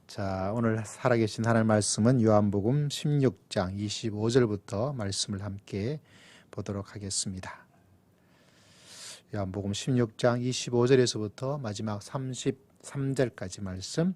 자, 오늘 살아계신 하나님의 말씀은 요한복음 16장 25절부터 말씀을 함께 보도록 하겠습니다. 요한복음 16장 25절에서부터 마지막 33절까지 말씀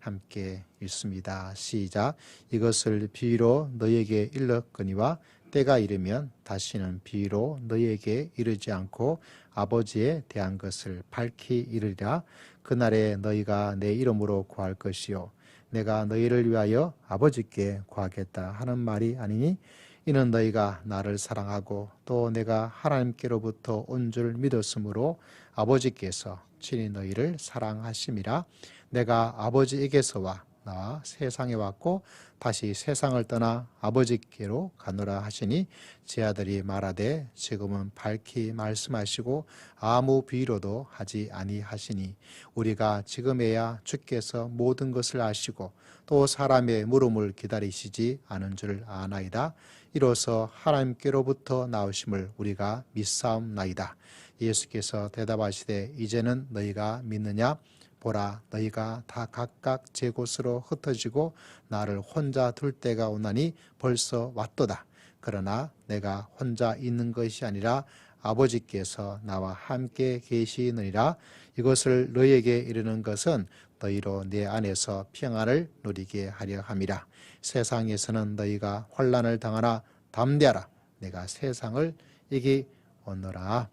함께 읽습니다. 시작. 이것을 비유로 너희에게 일렀거니와 때가 이르면 다시는 비유로 너희에게 이르지 않고 아버지에 대한 것을 밝히 이르리라. 그날에 너희가 내 이름으로 구할 것이요 내가 너희를 위하여 아버지께 구하겠다 하는 말이 아니니 이는 너희가 나를 사랑하고 또 내가 하나님께로부터 온 줄 믿었으므로 아버지께서 친히 너희를 사랑하심이라. 내가 아버지에게서 나와 세상에 왔고 다시 세상을 떠나 아버지께로 가노라 하시니 제 아들이 말하되 지금은 밝히 말씀하시고 아무 비유로도 하지 아니하시니 우리가 지금에야 주께서 모든 것을 아시고 또 사람의 물음을 기다리시지 않은 줄 아나이다. 이로써 하나님께로부터 나오심을 우리가 믿사옵나이다. 예수께서 대답하시되 이제는 너희가 믿느냐? 보라, 너희가 다 각각 제 곳으로 흩어지고 나를 혼자 둘 때가 오나니 벌써 왔도다. 그러나 내가 혼자 있는 것이 아니라 아버지께서 나와 함께 계시느니라. 이것을 너희에게 이르는 것은 너희로 내 안에서 평안을 누리게 하려 함이라. 세상에서는 너희가 환난을 당하나 담대하라. 내가 세상을 이기었노라.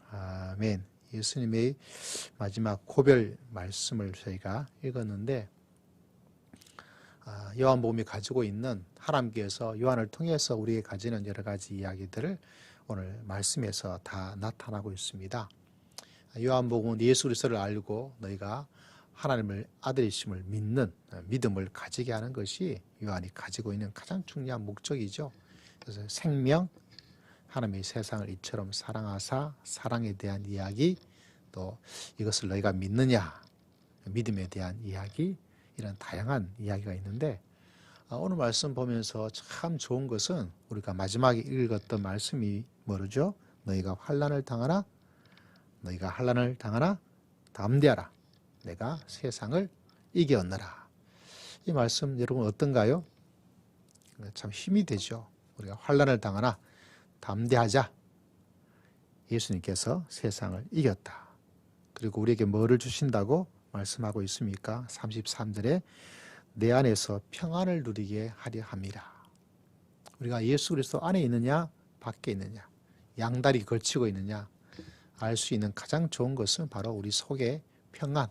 아멘. 예수님의 마지막 고별 말씀을 저희가 읽었는데 요한복음이 가지고 있는 하나님께서 요한을 통해서 우리에게 가지는 여러 가지 이야기들을 오늘 말씀에서 다 나타나고 있습니다. 요한복음은 예수 그리스도를 알고 너희가 하나님을 아들이심을 믿는 믿음을 가지게 하는 것이 요한이 가지고 있는 가장 중요한 목적이죠. 그래서 생명, 하나님이 세상을 이처럼 사랑하사 사랑에 대한 이야기, 또 이것을 너희가 믿느냐, 믿음에 대한 이야기, 이런 다양한 이야기가 있는데 오늘 말씀 보면서 참 좋은 것은 우리가 마지막에 읽었던 말씀이 뭐죠? 너희가 환난을 당하나 담대하라. 내가 세상을 이겼노라. 이 말씀 여러분 어떤가요? 참 힘이 되죠. 우리가 환난을 당하나 담대하자. 예수님께서 세상을 이겼다. 그리고 우리에게 뭐를 주신다고 말씀하고 있습니까? 33절에 내 안에서 평안을 누리게 하려 함이라. 우리가 예수 그리스도 안에 있느냐 밖에 있느냐, 양다리 걸치고 있느냐 알 수 있는 가장 좋은 것은 바로 우리 속에 평안.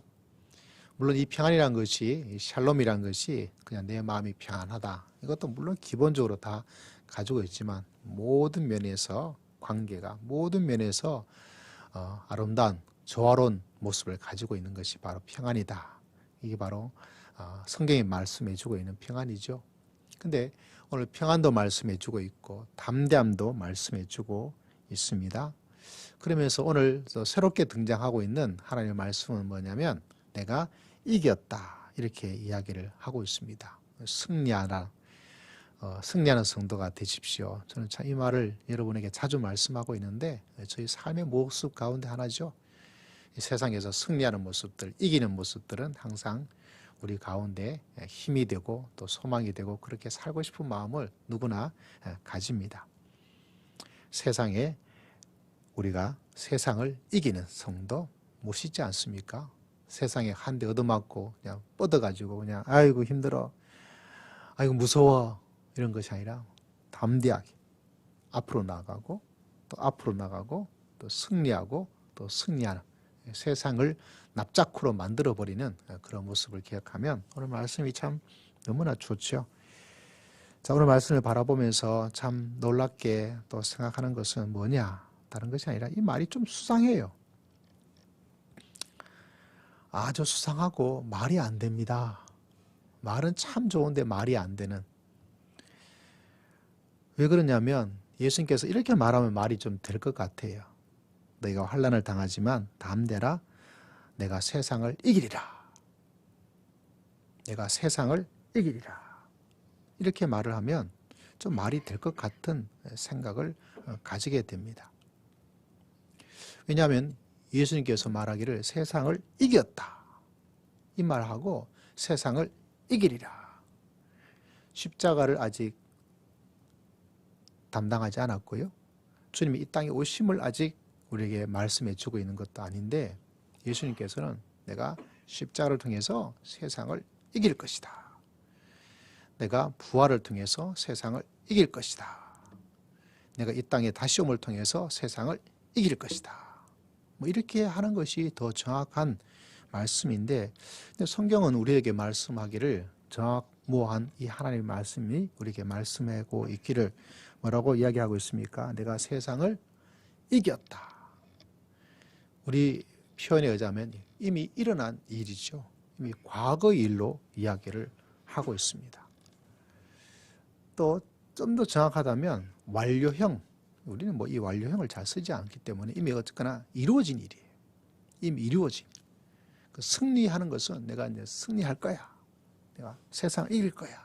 물론 이 평안이란 것이, 샬롬이란 것이 그냥 내 마음이 평안하다, 이것도 물론 기본적으로 다 가지고 있지만 모든 면에서 관계가, 모든 면에서 아름다운 조화로운 모습을 가지고 있는 것이 바로 평안이다. 이게 바로 성경이 말씀해 주고 있는 평안이죠. 근데 오늘 평안도 말씀해 주고 있고 담대함도 말씀해 주고 있습니다. 그러면서 오늘 새롭게 등장하고 있는 하나님의 말씀은 뭐냐면 내가 이겼다, 이렇게 이야기를 하고 있습니다. 승리하라. 승리하는 성도가 되십시오. 저는 참 이 말을 여러분에게 자주 말씀하고 있는데 저희 삶의 모습 가운데 하나죠. 이 세상에서 승리하는 모습들, 이기는 모습들은 항상 우리 가운데 힘이 되고 또 소망이 되고 그렇게 살고 싶은 마음을 누구나 가집니다. 세상에 우리가 세상을 이기는 성도 멋있지 않습니까? 세상에 한 대 얻어맞고 그냥 뻗어가지고 그냥 아이고 힘들어, 아이고 무서워, 이런 것이 아니라 담대하게 앞으로 나가고 또 앞으로 나가고 또 승리하고 또 승리하는, 세상을 납작으로 만들어버리는 그런 모습을 기억하면 오늘 말씀이 참 너무나 좋죠. 자, 오늘 말씀을 바라보면서 참 놀랍게 또 생각하는 것은 뭐냐, 다른 것이 아니라 이 말이 좀 수상해요. 아주 수상하고 말이 안 됩니다. 말은 참 좋은데 말이 안 되는. 왜 그러냐면 예수님께서 이렇게 말하면 말이 좀 될 것 같아요. 너희가 환난을 당하지만 담대라. 내가 세상을 이기리라. 내가 세상을 이기리라. 이렇게 말을 하면 좀 말이 될 것 같은 생각을 가지게 됩니다. 왜냐하면 예수님께서 말하기를 세상을 이겼다. 이 말하고 세상을 이기리라. 십자가를 아직 담당하지 않았고요. 주님이 이 땅에 오심을 아직 우리에게 말씀해 주고 있는 것도 아닌데 예수님께서는 내가 십자가를 통해서 세상을 이길 것이다. 내가 부활을 통해서 세상을 이길 것이다. 내가 이 땅에 다시 om을 통해서 세상을 이길 것이다. 뭐 이렇게 하는 것이 더 정확한 말씀인데 성경은 우리에게 말씀하기를 정확무한 이 하나님의 말씀이 우리에게 말씀하고 있기를 뭐라고 이야기하고 있습니까? 내가 세상을 이겼다. 우리 표현에 의하면 이미 일어난 일이죠. 이미 과거의 일로 이야기를 하고 있습니다. 또 좀 더 정확하다면 완료형, 우리는 뭐 이 완료형을 잘 쓰지 않기 때문에 이미 어쨌거나 이루어진 일이에요. 이미 이루어진. 그 승리하는 것은 내가 이제 승리할 거야. 내가 세상을 이길 거야.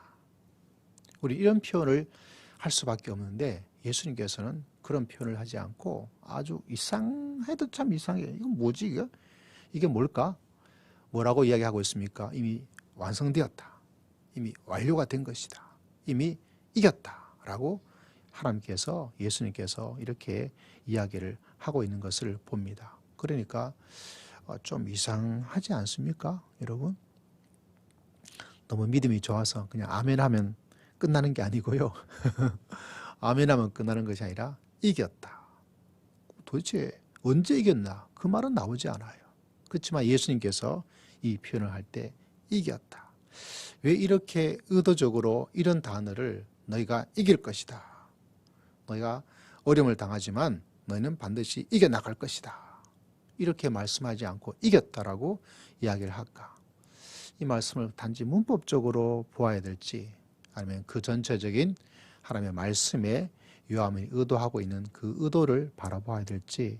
우리 이런 표현을 할 수밖에 없는데 예수님께서는 그런 표현을 하지 않고 아주 이상해도 참 이상해. 이건 뭐지 이게? 이게 뭘까? 뭐라고 이야기하고 있습니까? 이미 완성되었다. 이미 완료가 된 것이다. 이미 이겼다. 라고 하나님께서 예수님께서 이렇게 이야기를 하고 있는 것을 봅니다. 그러니까 좀 이상하지 않습니까? 여러분? 너무 믿음이 좋아서 그냥 아멘 하면 끝나는 게 아니고요. 아멘 하면 끝나는 것이 아니라 이겼다. 도대체 언제 이겼나? 그 말은 나오지 않아요. 그렇지만 예수님께서 이 표현을 할 때 이겼다. 왜 이렇게 의도적으로 이런 단어를 너희가 이길 것이다. 너희가 어려움을 당하지만 너희는 반드시 이겨나갈 것이다. 이렇게 말씀하지 않고 이겼다라고 이야기를 할까? 이 말씀을 단지 문법적으로 보아야 될지 아니면 그 전체적인 하나님의 말씀에 요한이 의도하고 있는 그 의도를 바라봐야 될지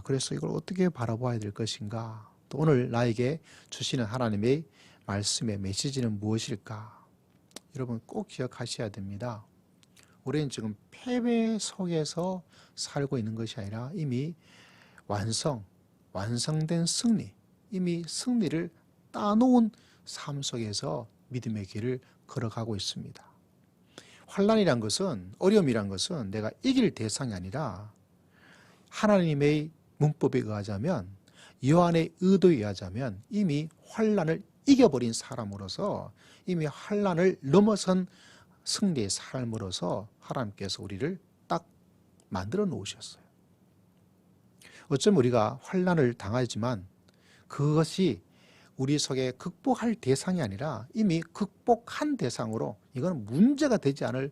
그래서 이걸 어떻게 바라봐야 될 것인가? 또 오늘 나에게 주시는 하나님의 말씀의 메시지는 무엇일까? 여러분 꼭 기억하셔야 됩니다. 우리는 지금 패배 속에서 살고 있는 것이 아니라 이미 완성된 승리, 이미 승리를 따놓은 삶 속에서 믿음의 길을 걸어가고 있습니다. 환난이란 것은, 어려움이란 것은 내가 이길 대상이 아니라 하나님의 문법에 의하자면, 요한의 의도에 의하자면 이미 환난을 이겨버린 사람으로서 이미 환난을 넘어선 승리의 삶으로서 하나님께서 우리를 딱 만들어 놓으셨어요. 어쩌면 우리가 환난을 당하지만 그것이 우리 속에 극복할 대상이 아니라 이미 극복한 대상으로 이건 문제가 되지 않을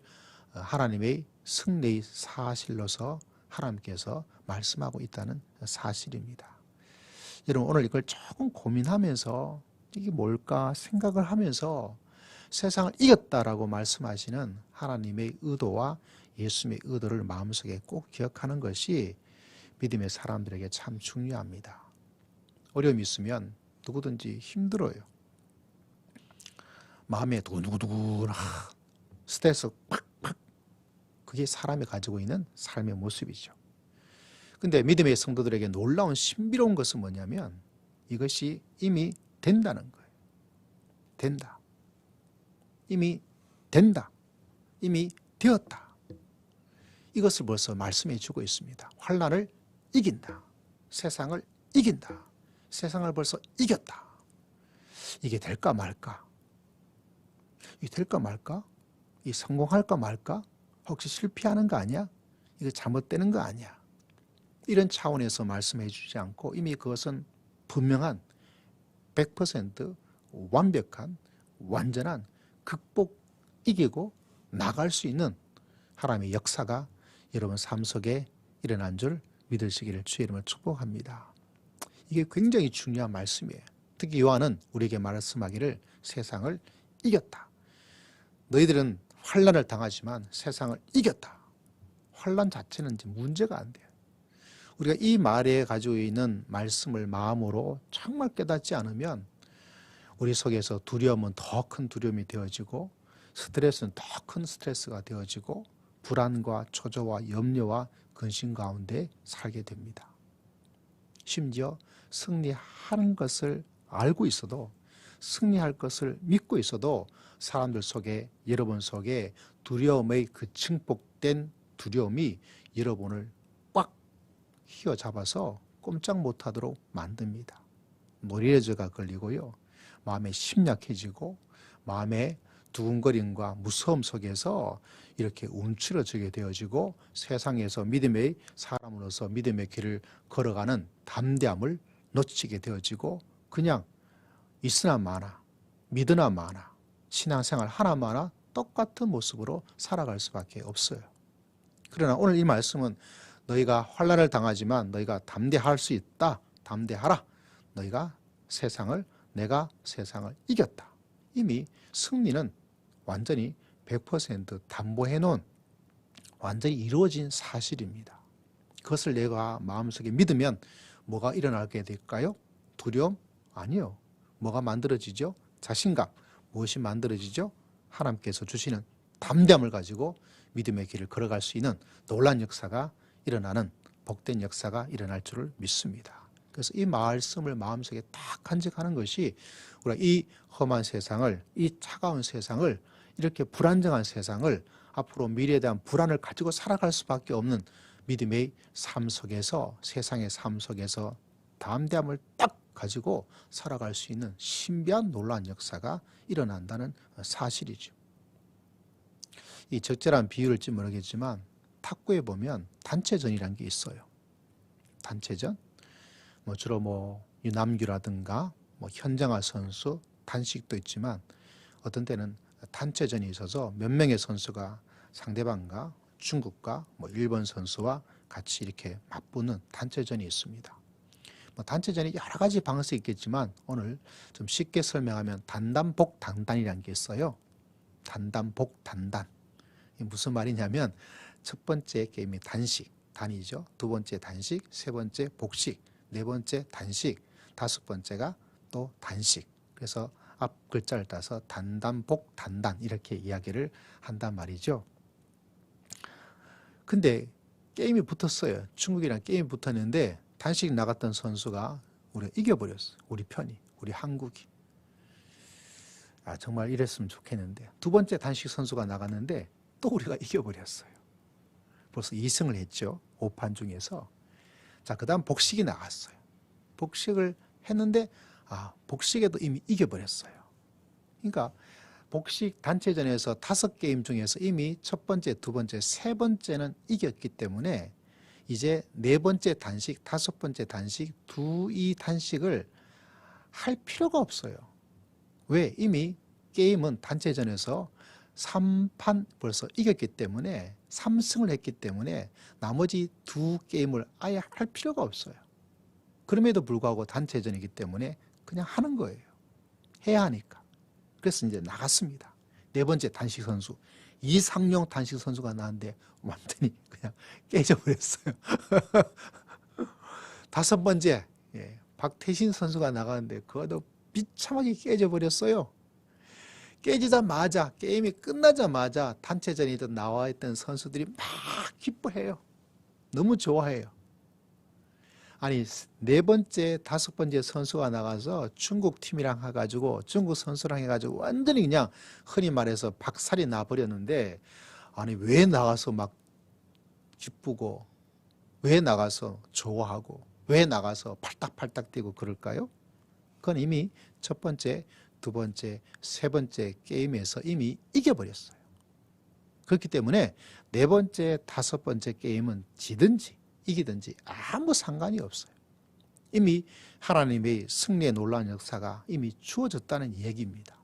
하나님의 승리의 사실로서 하나님께서 말씀하고 있다는 사실입니다. 여러분 오늘 이걸 조금 고민하면서 이게 뭘까 생각을 하면서 세상을 이겼다라고 말씀하시는 하나님의 의도와 예수님의 의도를 마음속에 꼭 기억하는 것이 믿음의 사람들에게 참 중요합니다. 어려움이 있으면 누구든지 힘들어요. 마음에 두근두근 스트레스 팍팍 그게 사람이 가지고 있는 삶의 모습이죠. 근데 믿음의 성도들에게 놀라운 신비로운 것은 뭐냐면 이것이 이미 된다는 거예요. 된다. 이미 된다. 이미 되었다. 이것을 벌써 말씀해 주고 있습니다. 환난을 이긴다. 세상을 이긴다. 세상을 벌써 이겼다. 이게 될까 말까? 이게 될까 말까? 이 성공할까 말까? 혹시 실패하는 거 아니야? 이거 잘못되는 거 아니야? 이런 차원에서 말씀해 주지 않고 이미 그것은 분명한 100% 완벽한 완전한 극복, 이기고 나갈 수 있는 하나님의 역사가 여러분 삶 속에 일어난 줄 믿으시기를 주의 이름으로 축복합니다. 이게 굉장히 중요한 말씀이에요. 특히 요한은 우리에게 말씀하기를 세상을 이겼다. 너희들은 환난을 당하지만 세상을 이겼다. 환난 자체는 이제 문제가 안 돼요. 우리가 이 말에 가지고 있는 말씀을 마음으로 정말 깨닫지 않으면 우리 속에서 두려움은 더 큰 두려움이 되어지고 스트레스는 더 큰 스트레스가 되어지고 불안과 초조와 염려와 근심 가운데 살게 됩니다. 심지어 승리하는 것을 알고 있어도, 승리할 것을 믿고 있어도 사람들 속에, 여러분 속에 두려움의 그 증폭된 두려움이 여러분을 꽉 휘어잡아서 꼼짝 못하도록 만듭니다. 노이로제가 걸리고요. 마음에 심약해지고 마음의 두근거림과 무서움 속에서 이렇게 움츠러지게 되어지고 세상에서 믿음의 사람으로서 믿음의 길을 걸어가는 담대함을 놓치게 되어지고 그냥 있으나 마나 믿으나 마나 신앙생활 하나 마나 똑같은 모습으로 살아갈 수밖에 없어요. 그러나 오늘 이 말씀은 너희가 환난을 당하지만 너희가 담대할 수 있다. 담대하라. 너희가 내가 세상을 이겼다. 이미 승리는 완전히 100% 담보해 놓은 완전히 이루어진 사실입니다. 그것을 내가 마음속에 믿으면 뭐가 일어나게 될까요? 두려움? 아니요. 뭐가 만들어지죠? 자신감. 무엇이 만들어지죠? 하나님께서 주시는 담대함을 가지고 믿음의 길을 걸어갈 수 있는 놀라운 역사가 일어나는 복된 역사가 일어날 줄을 믿습니다. 그래서 이 말씀을 마음속에 딱 간직하는 것이 우리가 이 험한 세상을, 이 차가운 세상을, 이렇게 불안정한 세상을 앞으로 미래에 대한 불안을 가지고 살아갈 수밖에 없는 믿음의 삶 속에서, 세상의 삶 속에서 담대함을 딱 가지고 살아갈 수 있는 신비한 놀라운 역사가 일어난다는 사실이죠. 이 적절한 비유일지 모르겠지만 탁구에 보면 단체전이라는 게 있어요. 단체전? 주로 유남규라든가 현정아 선수, 단식도 있지만 어떤 때는 단체전이 있어서 몇 명의 선수가 상대방과 중국과 일본 선수와 같이 이렇게 맞붙는 단체전이 있습니다. 단체전이 여러 가지 방식이 있겠지만 오늘 좀 쉽게 설명하면 단단복단단이라는 게 있어요. 단단복단단. 무슨 말이냐면 첫 번째 게임이 단식, 단이죠. 두 번째 단식, 세 번째 복식, 네 번째 단식, 다섯 번째가 또 단식. 그래서 앞 글자를 따서 단단복단단 이렇게 이야기를 한단 말이죠. 근데 게임이 붙었어요. 중국이랑 게임이 붙었는데 단식 나갔던 선수가 우리가 이겨버렸어요. 우리 편이, 우리 한국이. 정말 이랬으면 좋겠는데 두 번째 단식 선수가 나갔는데 또 우리가 이겨버렸어요. 벌써 2승을 했죠. 5판 중에서. 자, 그 다음 복식이 나갔어요. 복식을 했는데 복식에도 이미 이겨버렸어요. 그러니까 복식 단체전에서 5게임 중에서 이미 첫 번째, 두 번째, 세 번째는 이겼기 때문에 이제 네 번째 단식, 다섯 번째 단식, 이 단식을 할 필요가 없어요. 왜? 이미 게임은 단체전에서 3판 벌써 이겼기 때문에 3승을 했기 때문에 나머지 두 게임을 아예 할 필요가 없어요. 그럼에도 불구하고 단체전이기 때문에 그냥 하는 거예요. 해야 하니까. 그래서 이제 나갔습니다. 네 번째 단식 선수, 이상용 단식 선수가 나왔는데 완전히 그냥 깨져버렸어요. 다섯 번째 박태신 선수가 나가는데 그것도 비참하게 깨져버렸어요. 깨지자마자, 게임이 끝나자마자 단체전이든 나와 있던 선수들이 막 기뻐해요. 너무 좋아해요. 아니, 네 번째, 다섯 번째 선수가 나가서 중국 팀이랑 해가지고, 중국 선수랑 해가지고 완전히 그냥 흔히 말해서 박살이 나버렸는데, 아니, 왜 나가서 막 기쁘고, 왜 나가서 좋아하고, 왜 나가서 팔딱팔딱 뛰고 그럴까요? 그건 이미 첫 번째, 두 번째, 세 번째 게임에서 이미 이겨버렸어요. 그렇기 때문에 네 번째, 다섯 번째 게임은 지든지 이기든지 아무 상관이 없어요. 이미 하나님의 승리의 놀라운 역사가 이미 주어졌다는 얘기입니다.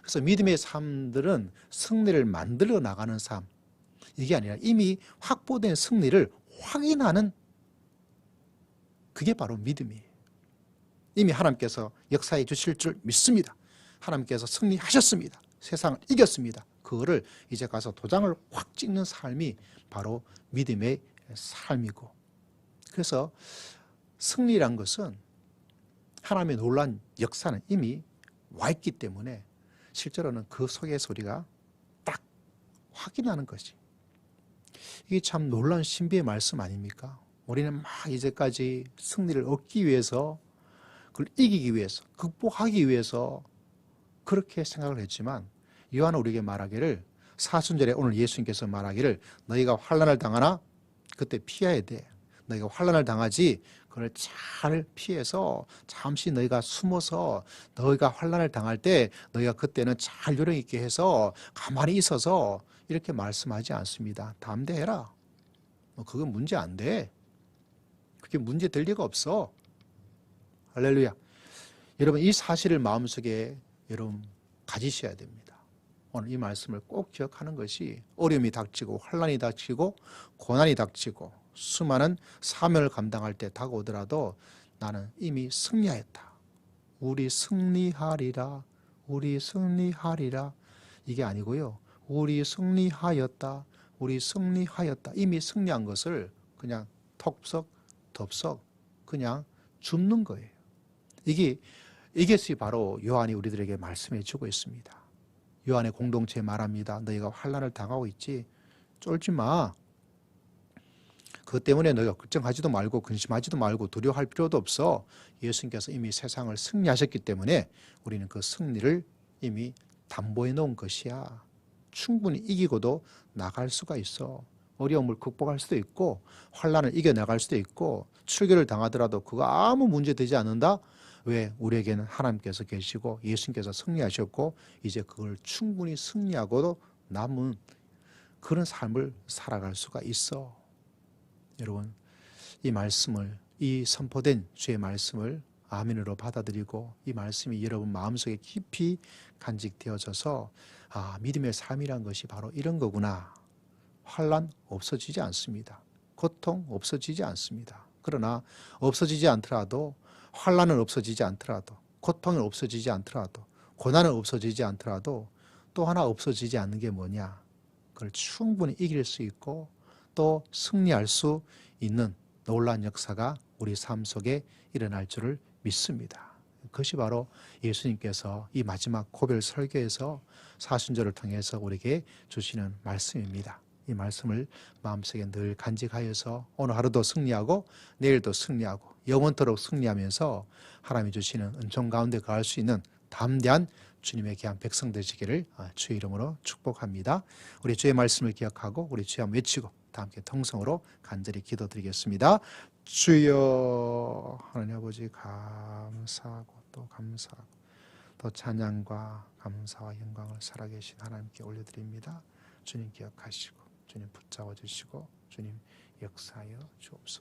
그래서 믿음의 삶들은 승리를 만들어 나가는 삶, 이게 아니라 이미 확보된 승리를 확인하는, 그게 바로 믿음이에요. 이미 하나님께서 역사해 주실 줄 믿습니다. 하나님께서 승리하셨습니다. 세상을 이겼습니다. 그거를 이제 가서 도장을 확 찍는 삶이 바로 믿음의 삶이고, 그래서 승리란 것은 하나님의 놀라운 역사는 이미 와 있기 때문에 실제로는 그 속에서 우리가 딱 확인하는 것이, 이게 참 놀라운 신비의 말씀 아닙니까? 우리는 막 이제까지 승리를 얻기 위해서, 그걸 이기기 위해서, 극복하기 위해서 그렇게 생각을 했지만 요한은 우리에게 말하기를, 사순절에 오늘 예수님께서 말하기를 너희가 환난을 당하나 그때 피해야 돼. 너희가 환난을 당하지 그걸 잘 피해서 잠시 너희가 숨어서 너희가 환난을 당할 때 너희가 그때는 잘 요령 있게 해서 가만히 있어서 이렇게 말씀하지 않습니다. 담대해라. 그건 문제 안 돼. 그게 문제 될 리가 없어. 할렐루야. 여러분 이 사실을 마음속에 여러분 가지셔야 됩니다. 오늘 이 말씀을 꼭 기억하는 것이, 어려움이 닥치고 환난이 닥치고 고난이 닥치고 수많은 사명을 감당할 때 다가오더라도 나는 이미 승리하였다. 우리 승리하리라. 우리 승리하리라. 이게 아니고요. 우리 승리하였다. 우리 승리하였다. 이미 승리한 것을 그냥 턱석 덥석 그냥 줍는 거예요. 이것이 바로 요한이 우리들에게 말씀해 주고 있습니다. 요한의 공동체에 말합니다. 너희가 환난을 당하고 있지? 쫄지 마. 그것 때문에 너희가 걱정하지도 말고 근심하지도 말고 두려워할 필요도 없어. 예수님께서 이미 세상을 승리하셨기 때문에 우리는 그 승리를 이미 담보해 놓은 것이야. 충분히 이기고도 나갈 수가 있어. 어려움을 극복할 수도 있고 환난을 이겨나갈 수도 있고 출교를 당하더라도 그거 아무 문제 되지 않는다. 왜? 우리에게는 하나님께서 계시고 예수님께서 승리하셨고 이제 그걸 충분히 승리하고도 남은 그런 삶을 살아갈 수가 있어. 여러분 이 말씀을, 이 선포된 주의 말씀을 아멘으로 받아들이고 이 말씀이 여러분 마음속에 깊이 간직되어져서 믿음의 삶이란 것이 바로 이런 거구나. 환난 없어지지 않습니다. 고통 없어지지 않습니다. 그러나 없어지지 않더라도, 환난은 없어지지 않더라도, 고통은 없어지지 않더라도, 고난은 없어지지 않더라도 또 하나 없어지지 않는 게 뭐냐? 그걸 충분히 이길 수 있고 또 승리할 수 있는 놀라운 역사가 우리 삶 속에 일어날 줄을 믿습니다. 그것이 바로 예수님께서 이 마지막 고별 설교에서 사순절을 통해서 우리에게 주시는 말씀입니다. 이 말씀을 마음속에 늘 간직하여서 오늘 하루도 승리하고 내일도 승리하고 영원토록 승리하면서 하나님이 주시는 은총 가운데 거할 수 있는 담대한 주님의 귀한 백성 되시기를 주의 이름으로 축복합니다. 우리 주의 말씀을 기억하고 우리 주여 한번 외치고 다 함께 통성으로 간절히 기도드리겠습니다. 주여, 하나님 아버지 감사하고 또 감사하고 또 찬양과 감사와 영광을 살아계신 하나님께 올려드립니다. 주님 기억하시고 주님 붙잡아 주시고 주님 역사하여 주옵소서.